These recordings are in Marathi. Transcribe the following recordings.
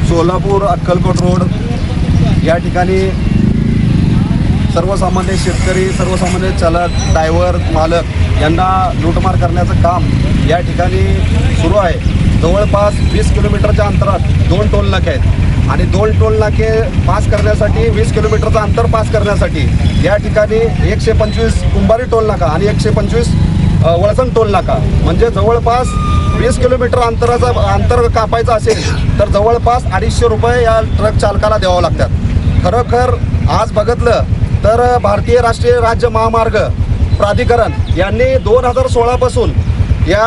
सोलापूर अक्कलकोट रोड या ठिकाणी सर्वसामान्य शेतकरी, सर्वसामान्य चालक, ड्रायव्हर, मालक यांना लूटमार करण्याचं काम या ठिकाणी सुरू आहे। जवळपास 20 किलोमीटरच्या अंतरात 2 टोल नाके आहेत आणि 2 टोल नाके पास करण्यासाठी 20 किलोमीटरचं अंतर पास करण्यासाठी या ठिकाणी 125 कुंभारी टोल नाका आणि 125 वळसंग टोल नाका म्हणजे जवळपास 20 किलोमीटर अंतर कापायचं असेल तर जवळपास 250 रुपये या ट्रक चालकाला द्यावं लागतात। खरोखर आज बघितलं तर भारतीय राष्ट्रीय राज्य महामार्ग प्राधिकरण यांनी 2016 पासून या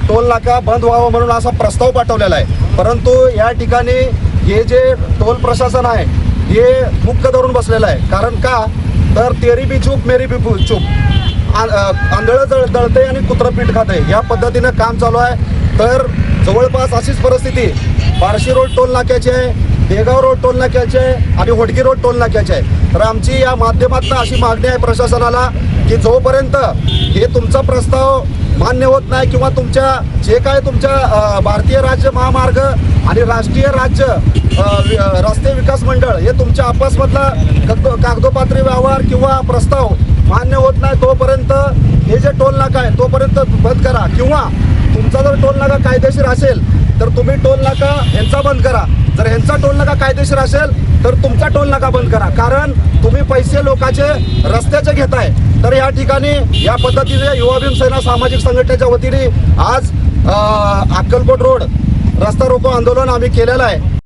टोल नाका बंद व्हावा म्हणून असा प्रस्ताव पाठवलेला आहे, परंतु या ठिकाणी हे जे टोल प्रशासन आहे हे मुख्य धरून बसलेलं आहे। कारण का तर तेरी बी चूप मेरी बी चूप, आंधळं दळते आणि कुत्रं पीठ खाते या पद्धतीनं काम चालू आहे। तर जवळपास अशीच परिस्थिती बार्शी रोड टोल नाक्याची आहे, देगाव रोड टोल नाक्याची आहे आणि होडगी रोड टोल नाक्याची आहे। तर आमची या माध्यमातून अशी मागणी आहे प्रशासनाला की जोपर्यंत हे तुमचा प्रस्ताव मान्य होत नाही किंवा तुमच्या जे काय तुमच्या भारतीय राज्य महामार्ग आणि राष्ट्रीय राज्य रस्ते विकास मंडळ हे तुमच्या आपसमधला कागदोपत्री व्यवहार किंवा प्रस्ताव मान्य होत नाही तोपर्यंत हे जे टोल नाका आहे तोपर्यंत बंद करा, किंवा तुमचा जर टोल नाका कायदेशीर असेल तर तुम्ही टोल नाका ह्यांचा बंद करा, जर ह्यांचा टोल नाका कायदेशीर असेल तर तुमचा टोल नाका बंद करा। कारण तुम्ही पैसे लोकांचे रस्त्याचे घेताय। तर या ठिकाणी या पद्धतीने युवा भीम सेना सामाजिक संघटनेच्या वतीने आज अक्कलकोट रोड रस्ता रोको आंदोलन आम्ही केलेलं आहे।